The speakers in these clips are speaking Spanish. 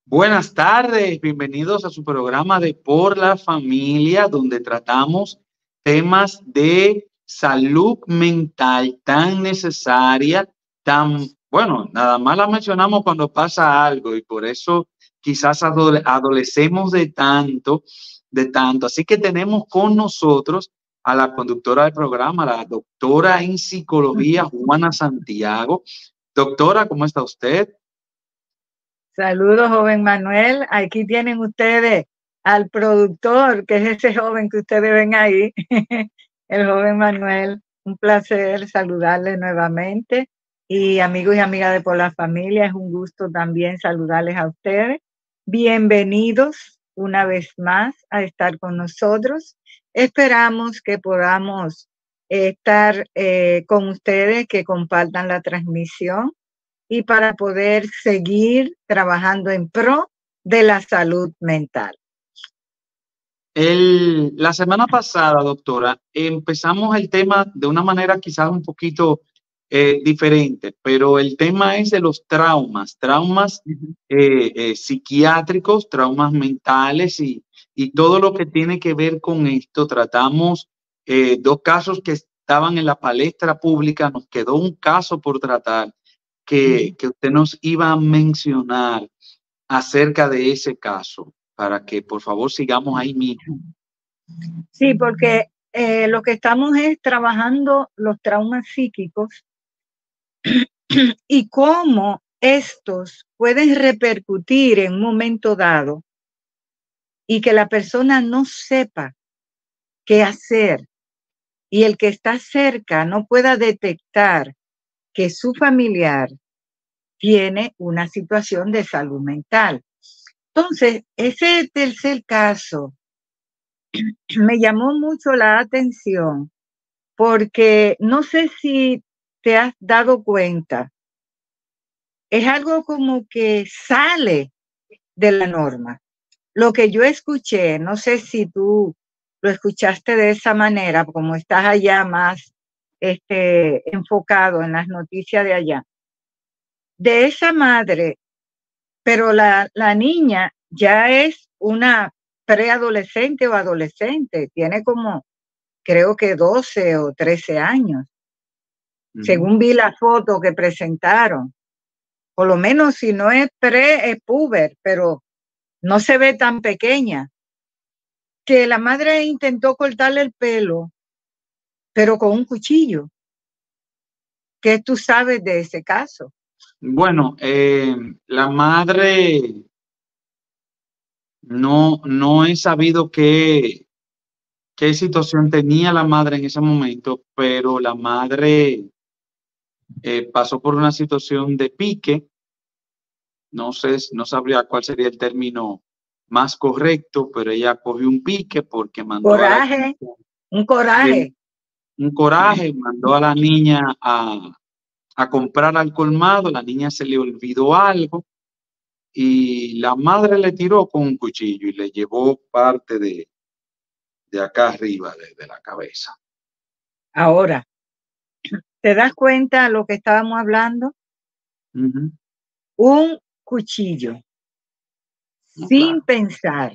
Buenas tardes, bienvenidos a su programa de Por la Familia, donde tratamos temas de salud mental tan necesaria, bueno, nada más la mencionamos cuando pasa algo y por eso quizás adolecemos de tanto. Así que tenemos con nosotros a la conductora del programa, la doctora en psicología, Juana Santiago. Doctora, ¿cómo está usted? Saludos, joven Manuel. Aquí tienen ustedes al productor, que es ese joven que ustedes ven ahí, el joven Manuel. Un placer saludarles nuevamente. Y amigos y amigas de Por la Familia, es un gusto también saludarles a ustedes. Bienvenidos una vez más a estar con nosotros. Esperamos que podamos estar con ustedes, que compartan la transmisión y para poder seguir trabajando en pro de la salud mental. La semana pasada, doctora, empezamos el tema de una manera quizás un poquito diferente, pero el tema es de los traumas psiquiátricos, traumas mentales y todo lo que tiene que ver con esto. Tratamos dos casos que estaban en la palestra pública, nos quedó un caso por tratar que usted nos iba a mencionar acerca de ese caso, para que por favor sigamos ahí mismo. Sí, porque lo que estamos es trabajando los traumas psíquicos y cómo estos pueden repercutir en un momento dado y que la persona no sepa qué hacer y el que está cerca no pueda detectar que su familiar tiene una situación de salud mental. Entonces, ese tercer caso me llamó mucho la atención porque no sé si te has dado cuenta, es algo como que sale de la norma. Lo que yo escuché, no sé si tú lo escuchaste de esa manera, como estás allá más enfocado en las noticias de allá, de esa madre, pero la niña ya es una preadolescente o adolescente, tiene como, creo que 12 o 13 años, según vi la foto que presentaron. Por lo menos si no es es puber, pero no se ve tan pequeña. Que la madre intentó cortarle el pelo, pero con un cuchillo. ¿Qué tú sabes de ese caso? Bueno, la madre no he sabido qué situación tenía la madre en ese momento, pero la madre pasó por una situación de pique. No sé, no sabría cuál sería el término más correcto, pero ella cogió un pique porque mandó a la Coraje, un coraje. un coraje, mandó a la niña a comprar al colmado, la niña se le olvidó algo y la madre le tiró con un cuchillo y le llevó parte de acá arriba, de la cabeza. Ahora, ¿te das cuenta de lo que estábamos hablando? Un cuchillo, No, sin claro. pensar,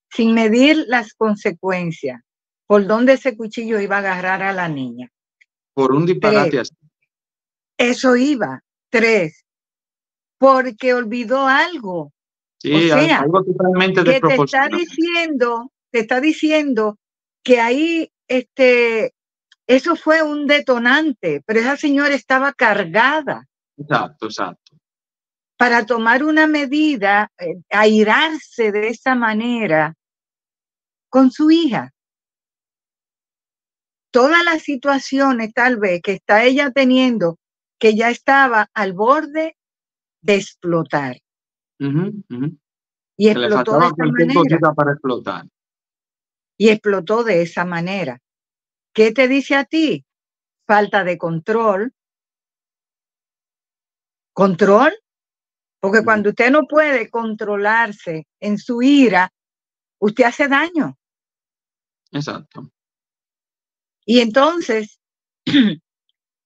sin medir las consecuencias, por dónde ese cuchillo iba a agarrar a la niña. Por un 3, disparate así. eso iba. 3, porque olvidó algo. O Sí, sea, algo totalmente que desproporcionado. te está diciendo que ahí eso fue un detonante, pero esa señora estaba cargada Exacto, exacto. para tomar una medida, airarse de esa manera con su hija. Todas las situaciones tal vez que está ella teniendo, que ya estaba al borde de explotar. Y Que le explotó de faltaba esa cualquier manera. cosita para explotar. Y explotó de esa manera. ¿Qué te dice a ti? Falta de control. ¿Control? Porque cuando usted no puede controlarse en su ira, usted hace daño. Exacto. Y entonces,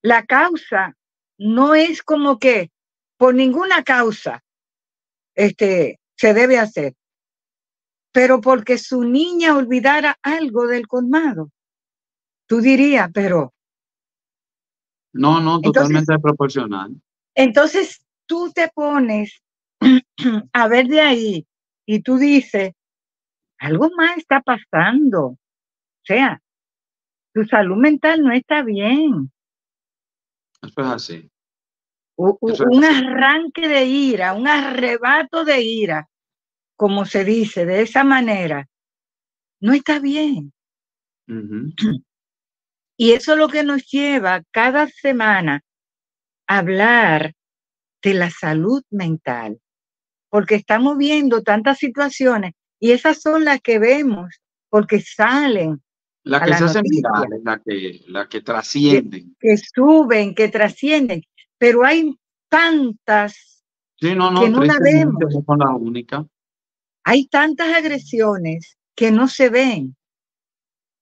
la causa no es como que por ninguna causa. se debe hacer. Pero porque su niña olvidara algo del colmado. Tú dirías, pero... No, totalmente desproporcional. Entonces tú te pones a ver de ahí y tú dices, algo más está pasando. O sea, tu salud mental no está bien. Eso es así. Un arranque de ira, un arrebato de ira, como se dice, de esa manera, no está bien. Y eso es lo que nos lleva cada semana a hablar de la salud mental, porque estamos viendo tantas situaciones y esas son las que vemos porque salen las a que la se hacen noticia, virales, las que trascienden. que suben, que trascienden, pero hay tantas Sí, que no la tristemente vemos. no son las únicas. Hay tantas agresiones que no se ven,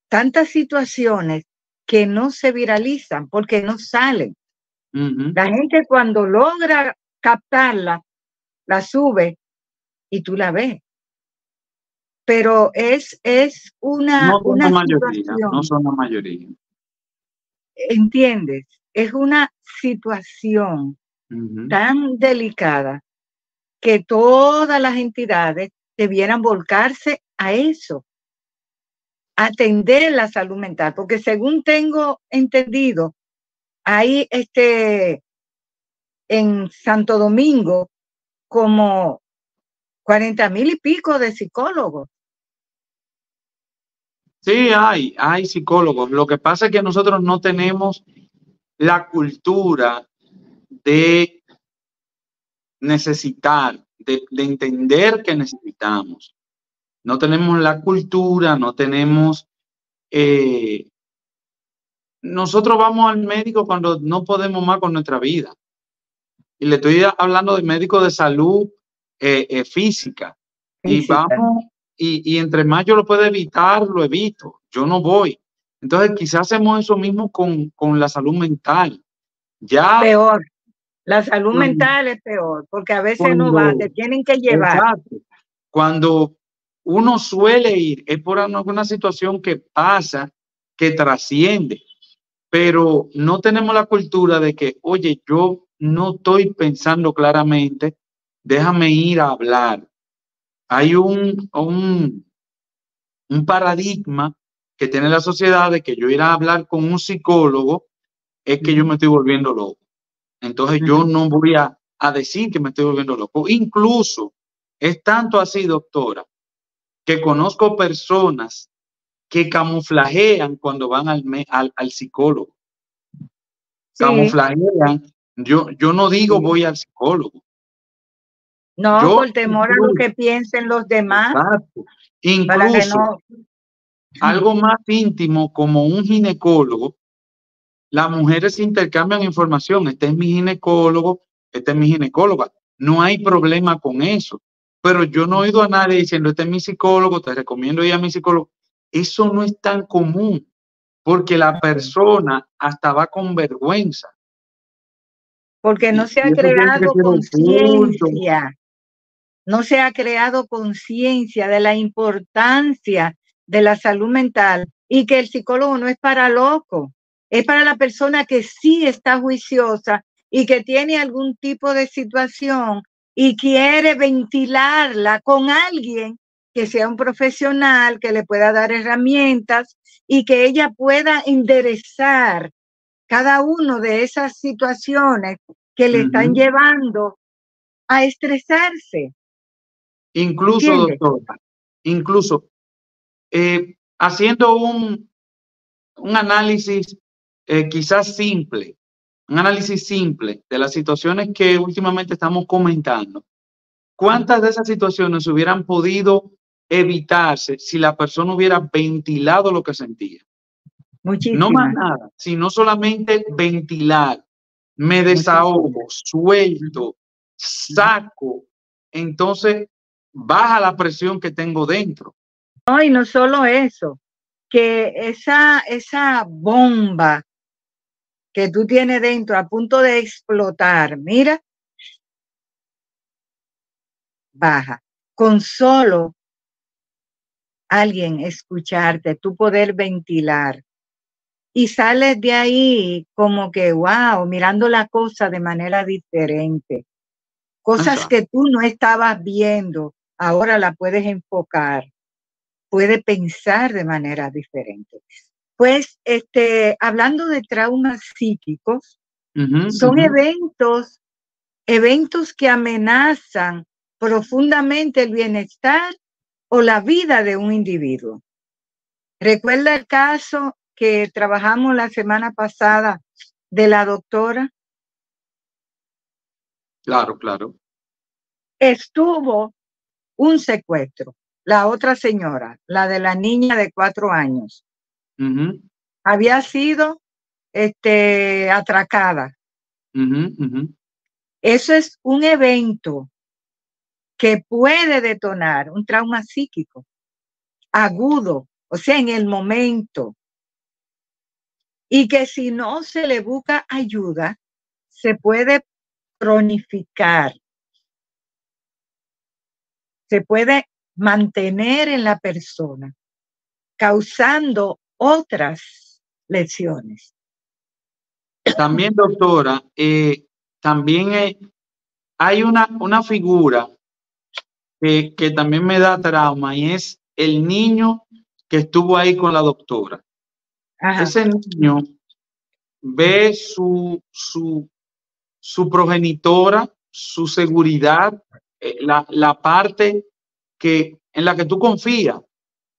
tantas situaciones que no se viralizan porque no salen. La gente cuando logra captarla, la sube y tú la ves. Pero es una situación. No son la mayoría. ¿Entiendes? Es una situación tan delicada que todas las entidades debieran volcarse a eso, atender la salud mental, porque según tengo entendido, hay en Santo Domingo como 40,000 y pico de psicólogos. Sí, hay psicólogos. Lo que pasa es que nosotros no tenemos la cultura de necesitar, de entender que necesitamos. No tenemos la cultura, no tenemos... nosotros vamos al médico cuando no podemos más con nuestra vida. Y le estoy hablando de médico de salud física. Y vamos, y entre más yo lo puedo evitar, lo evito. Yo no voy. Entonces, quizás hacemos eso mismo con la salud mental. Ya. Peor. La salud mental es peor, porque a veces no va, te tienen que llevar. Exacto. Cuando uno suele ir, es por alguna situación que pasa, que trasciende, pero no tenemos la cultura de que, oye, yo no estoy pensando claramente, déjame ir a hablar. Hay un paradigma que tiene la sociedad de que yo ir a hablar con un psicólogo es que yo me estoy volviendo loco. Entonces yo no voy a decir que me estoy volviendo loco. Incluso es tanto así, doctora, que conozco personas que camuflajean cuando van al psicólogo. Sí. Camuflajean. Yo no digo voy al psicólogo. No, por temor a lo que piensen los demás. Exacto. Incluso algo más íntimo como un ginecólogo, las mujeres intercambian información. Este es mi ginecólogo, esta es mi ginecóloga. No hay problema con eso. Pero yo no he oído a nadie diciendo, este es mi psicólogo, te recomiendo ir a mi psicólogo. Eso no es tan común, porque la persona hasta va con vergüenza. Porque no se ha creado conciencia. No se ha creado conciencia de la importancia de la salud mental y que el psicólogo no es para loco, es para la persona que sí está juiciosa y que tiene algún tipo de situación y quiere ventilarla con alguien que sea un profesional, que le pueda dar herramientas y que ella pueda enderezar cada una de esas situaciones que le están llevando a estresarse. Incluso, doctora, haciendo un análisis quizás simple, un análisis simple de las situaciones que últimamente estamos comentando, ¿cuántas de esas situaciones hubieran podido evitarse si la persona hubiera ventilado lo que sentía? Muchísimas. No más nada, sino solamente ventilar. Me desahogo, suelto, saco, entonces baja la presión que tengo dentro. No, y no solo eso, que esa bomba que tú tienes dentro a punto de explotar, mira, baja. Con solo alguien escucharte, tú poder ventilar. Y sales de ahí como que, wow, mirando la cosa de manera diferente. Cosas Exacto. que tú no estabas viendo, ahora la puedes enfocar. Puede pensar de manera diferente. Pues, hablando de traumas psíquicos, son eventos que amenazan profundamente el bienestar o la vida de un individuo. ¿Recuerda el caso que trabajamos la semana pasada de la doctora? Claro, claro. Estuvo un secuestro. La otra señora, la de la niña de 4 años, había sido atracada. Eso es un evento que puede detonar un trauma psíquico agudo, o sea, en el momento. Y que si no se le busca ayuda, se puede cronificar. Se puede mantener en la persona, causando otras lesiones. También, doctora, también hay una figura que también me da trauma y es el niño que estuvo ahí con la doctora. Ajá. Ese niño ve su progenitora, su seguridad, la parte en la que tú confías.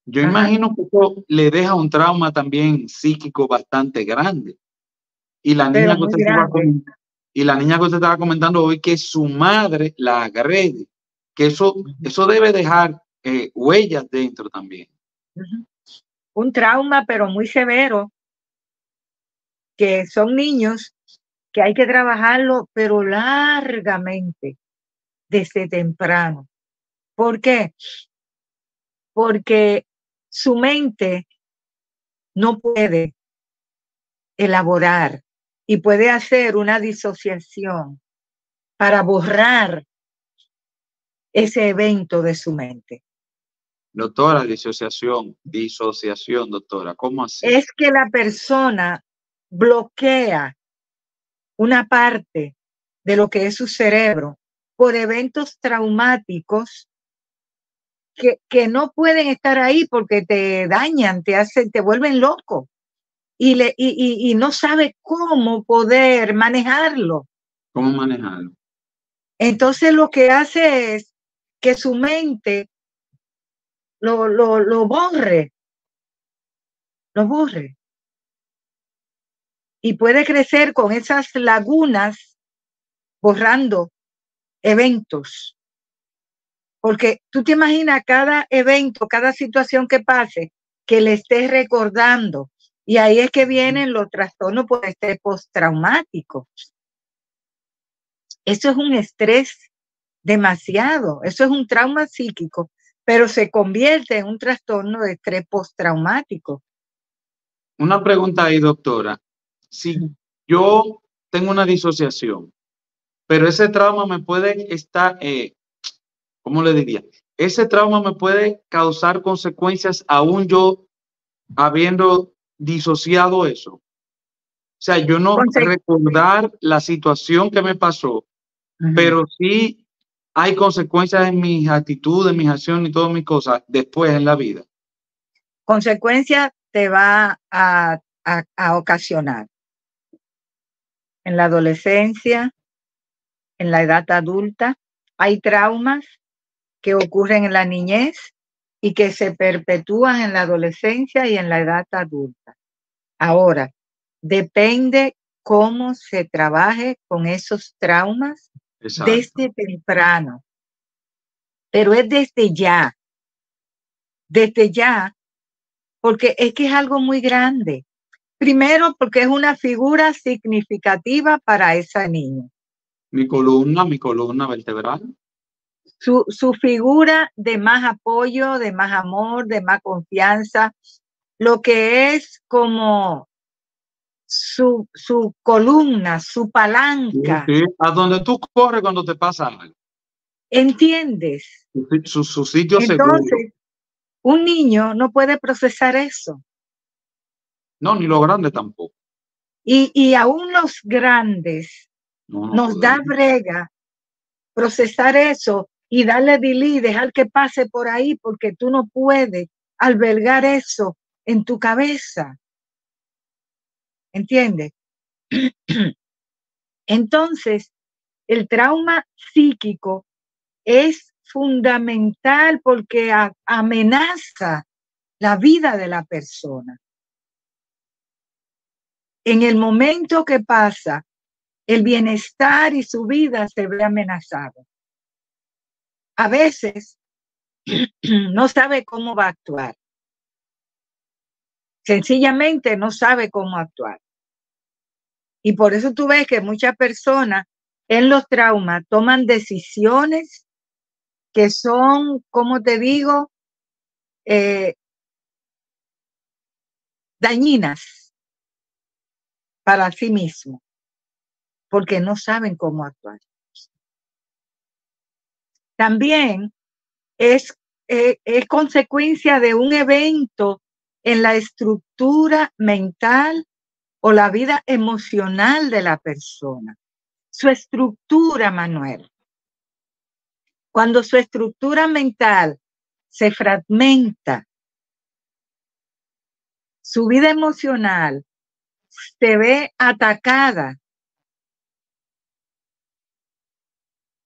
Yo imagino que eso le deja un trauma también psíquico bastante grande. Y la Pero niña que muy usted grande. estaba comentando hoy que su madre la agrede, que eso debe dejar huellas dentro también. Un trauma, pero muy severo, que son niños que hay que trabajarlo, pero largamente, desde temprano. ¿Por qué? Porque su mente no puede elaborar y puede hacer una disociación para borrar ese evento de su mente. Doctora, disociación, doctora, ¿cómo así? Es que la persona bloquea una parte de lo que es su cerebro por eventos traumáticos que no pueden estar ahí porque te dañan, te vuelven loco y no sabe cómo poder manejarlo. ¿Cómo manejarlo? Entonces lo que hace es que su mente lo borre. Y puede crecer con esas lagunas borrando eventos. Porque tú te imaginas cada evento, cada situación que pase, que le estés recordando. Y ahí es que vienen los trastornos por estrés postraumático. Eso es un estrés demasiado. Eso es un trauma psíquico, pero se convierte en un trastorno de estrés postraumático. Una pregunta ahí, doctora. Si yo tengo una disociación, pero ese trauma me puede estar, ¿cómo le diría? Ese trauma me puede causar consecuencias aún yo habiendo disociado eso. O sea, yo no recordar la situación que me pasó, pero sí hay consecuencias en mis actitudes, mis acciones y todas mis cosas después en la vida. Consecuencias te va a ocasionar en la adolescencia, en la edad adulta. Hay traumas que ocurren en la niñez y que se perpetúan en la adolescencia y en la edad adulta. Ahora, depende cómo se trabaje con esos traumas. Exacto. Desde temprano, pero es desde ya, porque es que es algo muy grande. Primero, porque es una figura significativa para esa niña. Mi columna vertebral. Su figura de más apoyo, de más amor, de más confianza, lo que es como su columna, su palanca. Sí, a donde tú corres cuando te pasa algo. ¿Entiendes? Su sitio seguro. Entonces, un niño no puede procesar eso. No, ni los grandes tampoco. Y aún los grandes No nos da podemos. brega procesar eso y darle delete, dejar que pase por ahí, porque tú no puedes albergar eso en tu cabeza. ¿Entiendes? Entonces, el trauma psíquico es fundamental porque amenaza la vida de la persona. En el momento que pasa, el bienestar y su vida se ve amenazado. A veces no sabe cómo va a actuar. Sencillamente no sabe cómo actuar. Y por eso tú ves que muchas personas en los traumas toman decisiones que son, como te digo, dañinas para sí mismo, porque no saben cómo actuar. También es consecuencia de un evento en la estructura mental o la vida emocional de la persona. Su estructura, Manuel. Cuando su estructura mental se fragmenta, su vida emocional se ve atacada.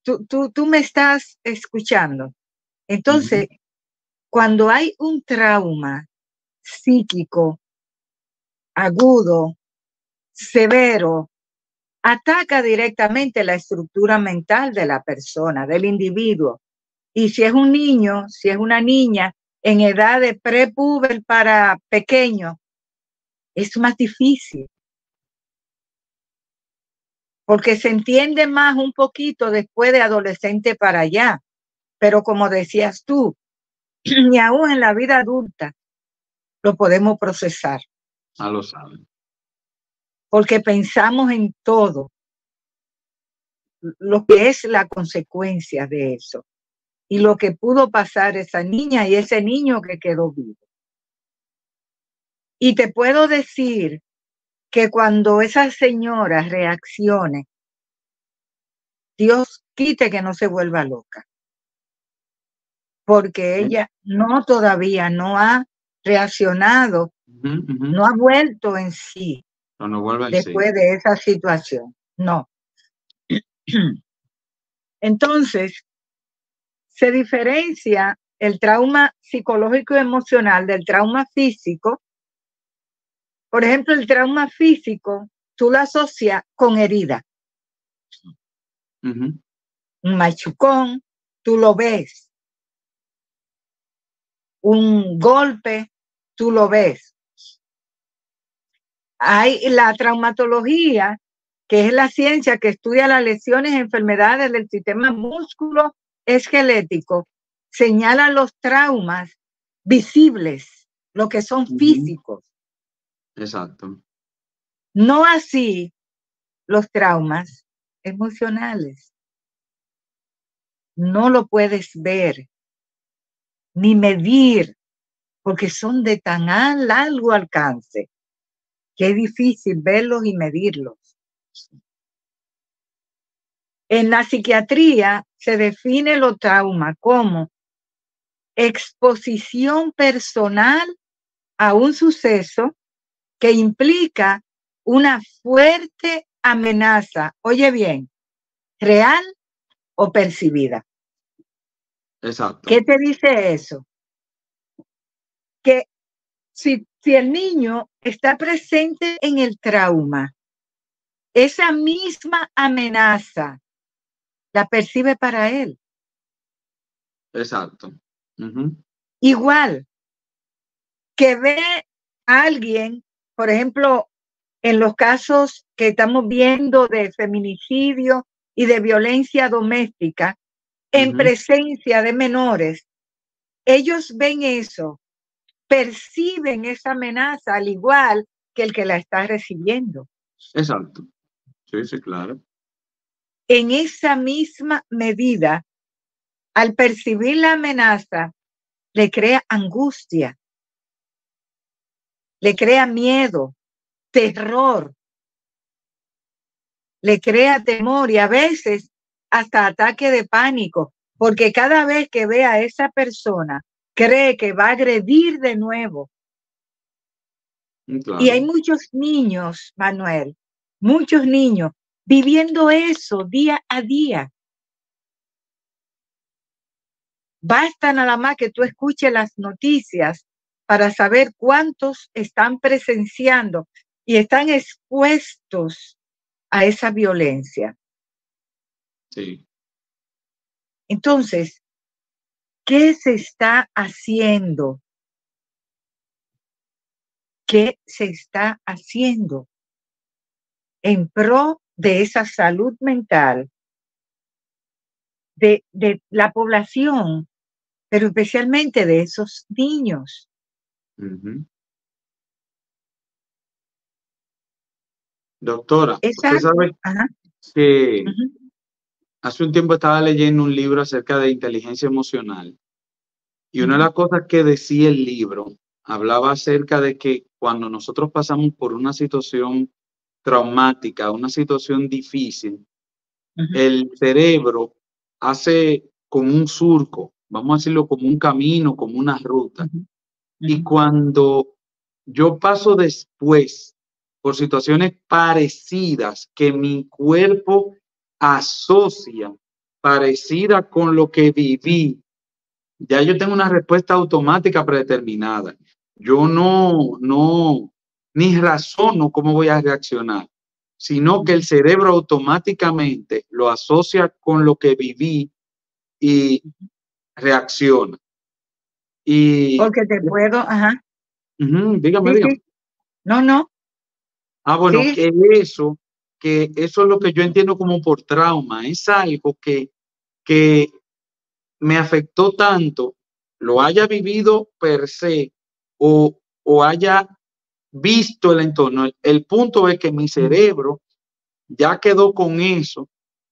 Tú me estás escuchando. Entonces, cuando hay un trauma psíquico agudo, severo, ataca directamente la estructura mental de la persona, del individuo. Y si es un niño, si es una niña en edad de prepúber para pequeño, es más difícil. Porque se entiende más un poquito después de adolescente para allá. Pero como decías tú, ni aún en la vida adulta lo podemos procesar. Ya lo saben. Porque pensamos en todo lo que es la consecuencia de eso y lo que pudo pasar esa niña y ese niño que quedó vivo. Y te puedo decir que cuando esa señora reaccione, Dios quite que no se vuelva loca, porque ella todavía no ha reaccionado, no ha vuelto en sí después de esa situación. No. Entonces, se diferencia el trauma psicológico y emocional del trauma físico. Por ejemplo, el trauma físico, tú lo asocias con herida. Un machucón, tú lo ves. Un golpe, tú lo ves. Hay la traumatología, que es la ciencia que estudia las lesiones y enfermedades del sistema músculo-esquelético, señala los traumas visibles, lo que son físicos. Exacto. No así los traumas emocionales. No lo puedes ver ni medir porque son de tan largo alcance que es difícil verlos y medirlos. En la psiquiatría se define los traumas como exposición personal a un suceso que implica una fuerte amenaza, oye bien, real o percibida. Exacto. ¿Qué te dice eso? Que si el niño está presente en el trauma, esa misma amenaza la percibe para él. Exacto. Igual que ve a alguien, por ejemplo, en los casos que estamos viendo de feminicidio y de violencia doméstica, en presencia de menores, ellos ven eso, perciben esa amenaza al igual que el que la está recibiendo. Exacto. Sí, sí, claro. En esa misma medida, al percibir la amenaza, le crea angustia, le crea miedo, terror, le crea temor y a veces hasta ataque de pánico, porque cada vez que ve a esa persona, cree que va a agredir de nuevo. Claro. Y hay muchos niños, Manuel, muchos niños viviendo eso día a día. Basta nada más que tú escuches las noticias para saber cuántos están presenciando y están expuestos a esa violencia. Sí. Entonces, ¿qué se está haciendo? ¿Qué se está haciendo en pro de esa salud mental de la población, pero especialmente de esos niños? Doctora, usted Exacto. sabe Ajá. que hace un tiempo estaba leyendo un libro acerca de inteligencia emocional y una de las cosas que decía el libro hablaba acerca de que cuando nosotros pasamos por una situación traumática, una situación difícil, el cerebro hace como un surco, vamos a decirlo como un camino, como una ruta. Y cuando yo paso después por situaciones parecidas que mi cuerpo asocia, parecida con lo que viví, ya yo tengo una respuesta automática predeterminada. Yo ni razono cómo voy a reaccionar, sino que el cerebro automáticamente lo asocia con lo que viví y reacciona. Porque te puedo, ajá. Dígame, Sí, dígame. sí. No. Bueno, Sí. que eso es lo que yo entiendo como por trauma. Es algo que me afectó tanto, lo haya vivido per se o haya visto el entorno. El punto es que mi cerebro ya quedó con eso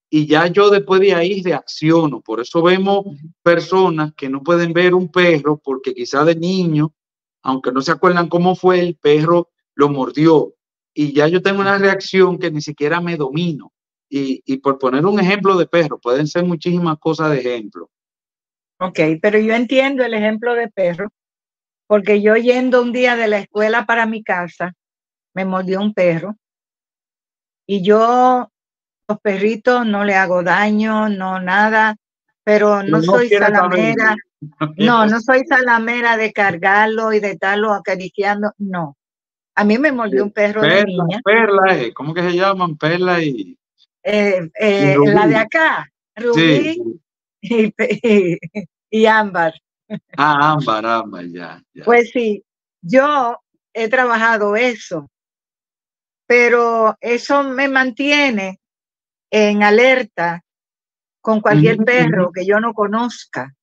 y ya yo después de ahí reacciono. Por eso vemos personas que no pueden ver un perro porque quizá de niño, aunque no se acuerdan cómo fue, el perro lo mordió y ya yo tengo una reacción que ni siquiera me domino. Y por poner un ejemplo de perro, pueden ser muchísimas cosas de ejemplo. Ok, pero yo entiendo el ejemplo de perro, porque yo yendo un día de la escuela para mi casa, me mordió un perro y yo, los perritos no le hago daño, no nada, pero no No soy quiere salamera, saber. no soy salamera de cargarlo y de estarlo acariciando, no. A mí me mordió un perro de niña. Perla, ¿cómo que se llaman? Perla y La de Rubí. acá, Sí. Rubí y Ámbar. Ámbar, ya. Pues sí, yo he trabajado eso, pero eso me mantiene en alerta con cualquier perro que yo no conozca,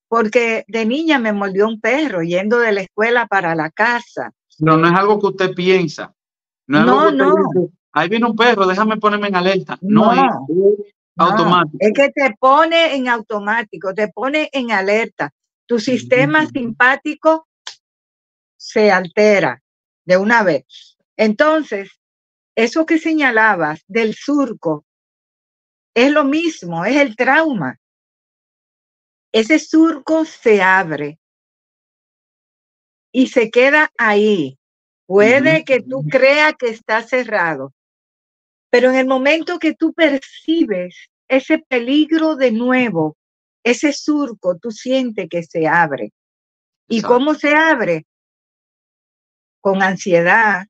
porque de niña me mordió un perro yendo de la escuela para la casa. Pero no es algo que usted piensa, no es algo que usted dice, ahí viene un perro, déjame ponerme en alerta. No es automático. Es que te pone en automático, te pone en alerta. Tu sistema simpático se altera de una vez. Entonces, eso que señalabas del surco es lo mismo, es el trauma. Ese surco se abre y se queda ahí. Puede que tú creas que está cerrado, pero en el momento que tú percibes ese peligro de nuevo, ese surco, tú sientes que se abre. ¿Y cómo se abre? Con ansiedad,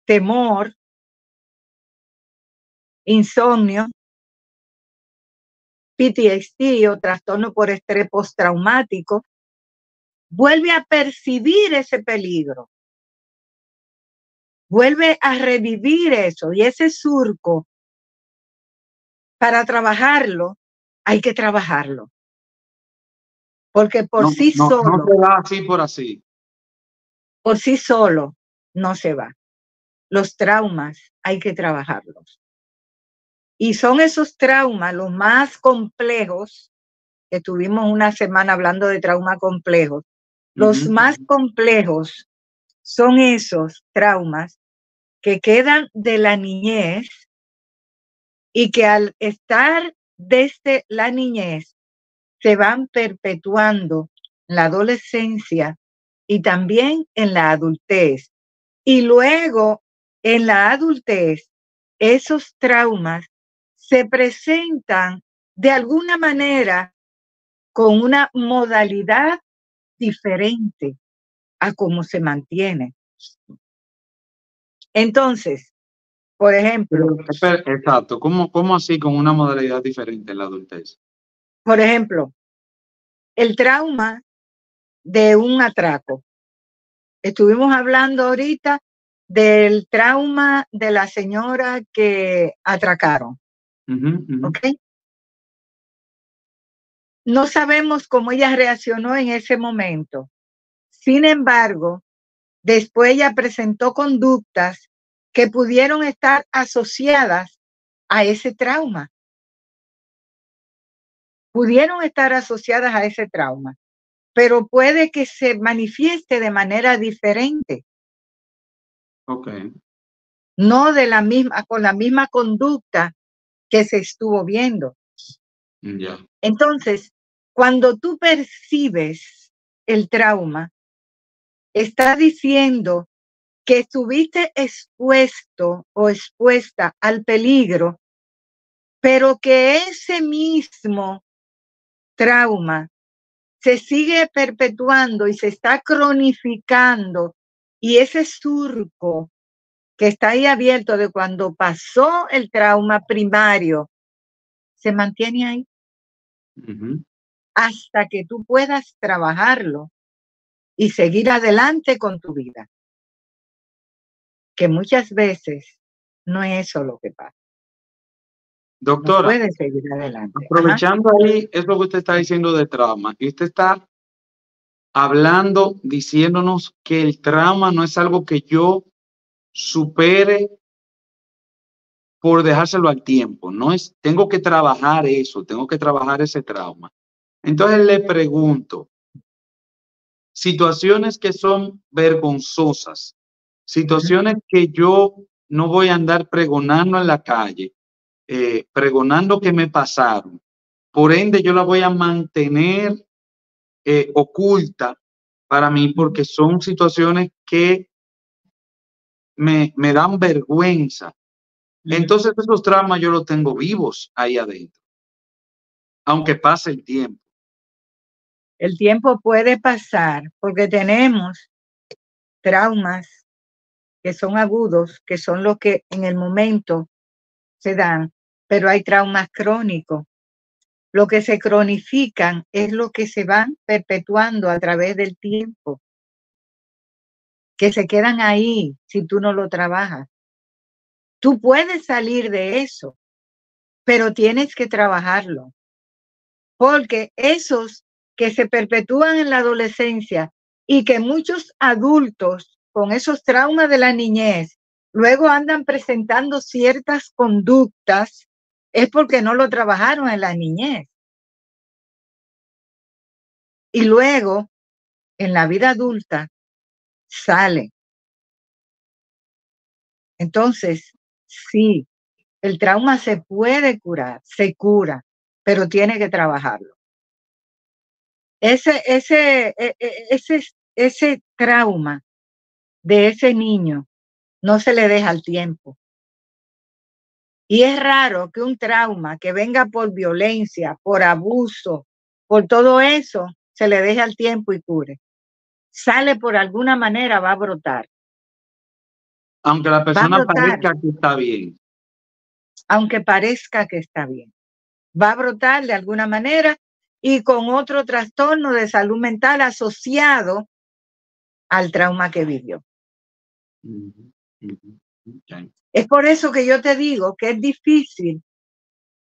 temor, insomnio, PTSD o trastorno por estrés postraumático. Vuelve a percibir ese peligro. Vuelve a revivir eso. Y ese surco, para trabajarlo, hay que trabajarlo. Porque por sí solo. No se va así por así. Por sí solo no se va. Los traumas hay que trabajarlos. Y son esos traumas los más complejos, que tuvimos una semana hablando de traumas complejos. Los más complejos son esos traumas que quedan de la niñez y que al estar desde la niñez se van perpetuando en la adolescencia y también en la adultez. Y luego, en la adultez, esos traumas se presentan de alguna manera con una modalidad diferente a cómo se mantiene. Entonces, por ejemplo. Exacto. ¿Cómo así con una modalidad diferente en la adultez? Por ejemplo, el trauma de un atraco. Estuvimos hablando ahorita del trauma de la señora que atracaron. ¿Ok? No sabemos cómo ella reaccionó en ese momento. Sin embargo, después ella presentó conductas que pudieron estar asociadas a ese trauma. Pudieron estar asociadas a ese trauma, pero puede que se manifieste de manera diferente. Okay. No con la misma conducta que se estuvo viendo. Yeah. Entonces, cuando tú percibes el trauma, está diciendo que estuviste expuesto o expuesta al peligro, pero que ese mismo trauma se sigue perpetuando y se está cronificando, y ese surco que está ahí abierto de cuando pasó el trauma primario se mantiene ahí hasta que tú puedas trabajarlo y seguir adelante con tu vida. Que muchas veces no es eso lo que pasa. Doctora, no puedes seguir adelante. Aprovechando ahí eso que usted está diciendo de trauma, y usted está hablando, diciéndonos que el trauma no es algo que yo supere por dejárselo al tiempo, no es, tengo que trabajar eso, tengo que trabajar ese trauma. Entonces le pregunto, situaciones que son vergonzosas, situaciones que yo no voy a andar pregonando en la calle, pregonando que me pasaron, por ende yo la voy a mantener oculta para mí porque son situaciones que me dan vergüenza. Entonces esos traumas yo los tengo vivos ahí adentro, aunque pase el tiempo. El tiempo puede pasar porque tenemos traumas que son agudos, que son los que en el momento se dan, pero hay traumas crónicos. Lo que se cronifican es lo que se van perpetuando a través del tiempo, que se quedan ahí si tú no lo trabajas. Tú puedes salir de eso, pero tienes que trabajarlo, porque esos que se perpetúan en la adolescencia y que muchos adultos con esos traumas de la niñez luego andan presentando ciertas conductas, es porque no lo trabajaron en la niñez. Y luego, en la vida adulta, sale. Entonces, sí, el trauma se puede curar, se cura, pero tiene que trabajarlo. Ese trauma de ese niño no se le deja al tiempo. Y es raro que un trauma que venga por violencia, por abuso, por todo eso, se le deje al tiempo y cure. Sale por alguna manera, va a brotar. Aunque la persona parezca que está bien. Aunque parezca que está bien. Va a brotar de alguna manera y con otro trastorno de salud mental asociado al trauma que vivió. Okay. Es por eso que yo te digo que es difícil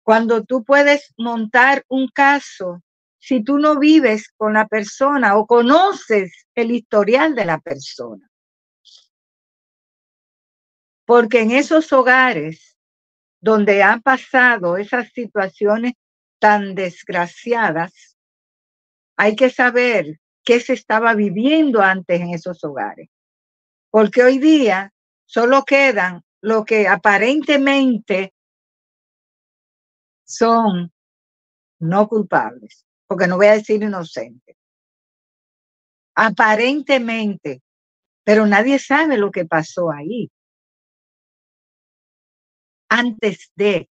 cuando tú puedes montar un caso si tú no vives con la persona o conoces el historial de la persona. Porque en esos hogares donde han pasado esas situaciones tan desgraciadas, hay que saber qué se estaba viviendo antes en esos hogares. Porque hoy día solo quedan lo que aparentemente son no culpables, porque no voy a decir inocentes. Aparentemente, pero nadie sabe lo que pasó ahí. Antes de,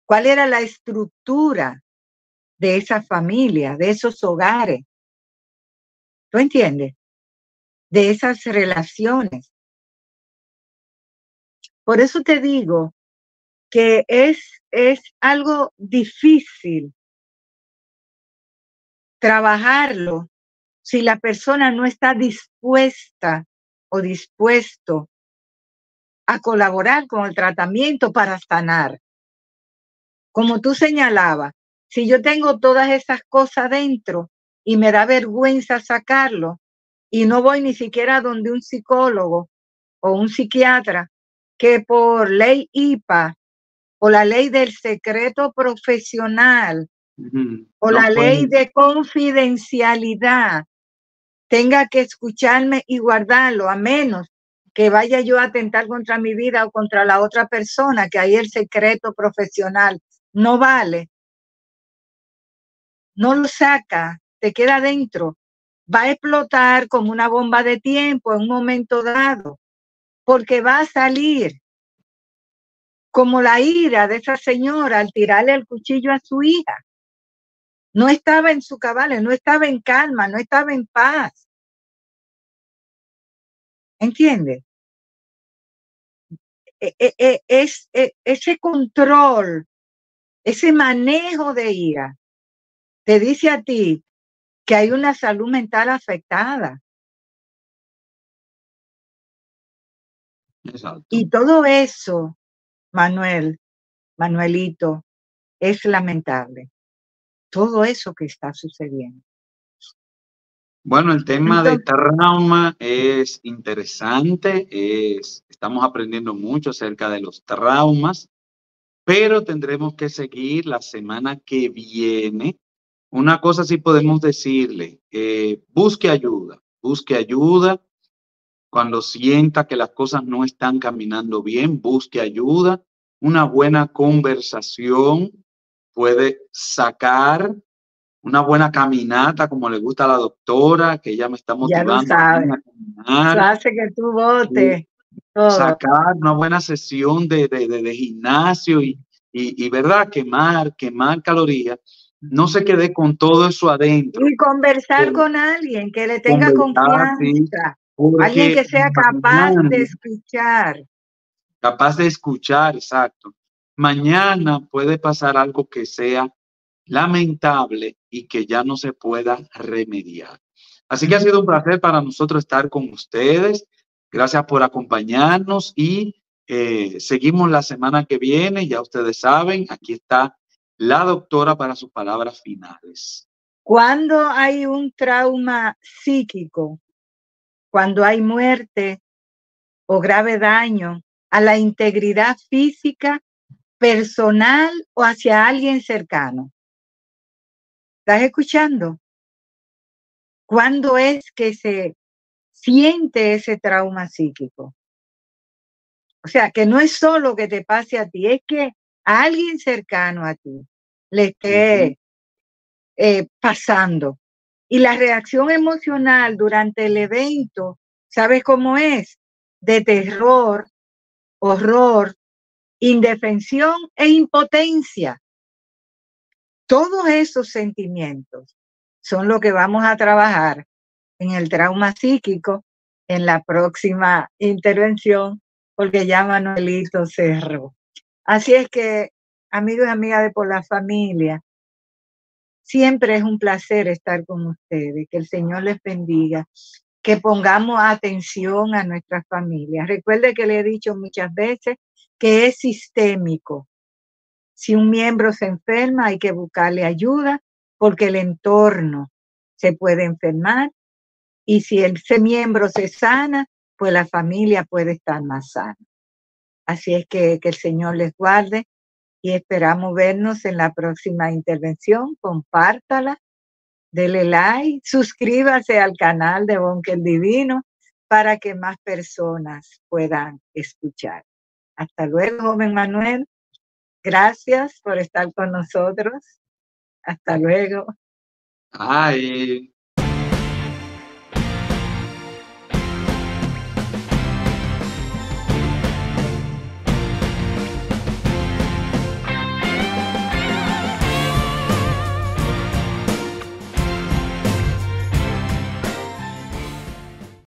¿cuál era la estructura de esa familia, de esos hogares? ¿Tú entiendes? De esas relaciones. Por eso te digo que es algo difícil trabajarlo si la persona no está dispuesta o dispuesto a colaborar con el tratamiento para sanar. Como tú señalabas, si yo tengo todas esas cosas dentro y me da vergüenza sacarlo y no voy ni siquiera donde un psicólogo o un psiquiatra, que por ley IPA o la ley del secreto profesional o la ley de confidencialidad tenga que escucharme y guardarlo, a menos que vaya yo a atentar contra mi vida o contra la otra persona, que ahí el secreto profesional no vale. No lo saca, te queda dentro. Va a explotar como una bomba de tiempo en un momento dado, porque va a salir como la ira de esa señora al tirarle el cuchillo a su hija. No estaba en su cabales, no estaba en calma, no estaba en paz. ¿Entiendes? Ese control, ese manejo de ira, te dice a ti que hay una salud mental afectada. Exacto. Y todo eso, Manuelito, es lamentable. Todo eso que está sucediendo. Bueno, el tema de trauma es interesante, estamos aprendiendo mucho acerca de los traumas, pero tendremos que seguir la semana que viene. Una cosa sí podemos decirle, busque ayuda cuando sienta que las cosas no están caminando bien, busque ayuda. Una buena conversación puede sacar una buena caminata, como le gusta a la doctora, que ella me está Ya lo motivando a sabes. mí a caminar. Eso hace que tú votes todo. Sacar una buena sesión de gimnasio y verdad, quemar calorías. No se quede con todo eso adentro. Y conversar con alguien que le tenga Conversar, sí, confianza, alguien porque que sea capaz de escuchar. capaz de escuchar, exacto. Mañana puede pasar algo que sea lamentable y que ya no se pueda remediar. Así que ha sido un placer para nosotros estar con ustedes. Gracias por acompañarnos y seguimos la semana que viene. Ya ustedes saben, aquí está la doctora para sus palabras finales. Cuando hay un trauma psíquico, cuando hay muerte o grave daño a la integridad física, personal o hacia alguien cercano. ¿Estás escuchando? ¿Cuándo es que se siente ese trauma psíquico? O sea, que no es solo que te pase a ti, es que a alguien cercano a ti le esté pasando. Y la reacción emocional durante el evento, ¿sabes cómo es? De terror, horror, indefensión e impotencia. Todos esos sentimientos son lo que vamos a trabajar en el trauma psíquico en la próxima intervención, porque ya Manuelito cerró. Así es que, amigos y amigas de Por la Familia, siempre es un placer estar con ustedes. Que el Señor les bendiga. Que pongamos atención a nuestras familias. Recuerde que le he dicho muchas veces que es sistémico. Si un miembro se enferma, hay que buscarle ayuda porque el entorno se puede enfermar y si ese miembro se sana, pues la familia puede estar más sana. Así es que el Señor les guarde y esperamos vernos en la próxima intervención. Compártala, dele like, suscríbase al canal de Bonque Divino para que más personas puedan escuchar. Hasta luego, joven Manuel. Gracias por estar con nosotros. Hasta luego. Ay.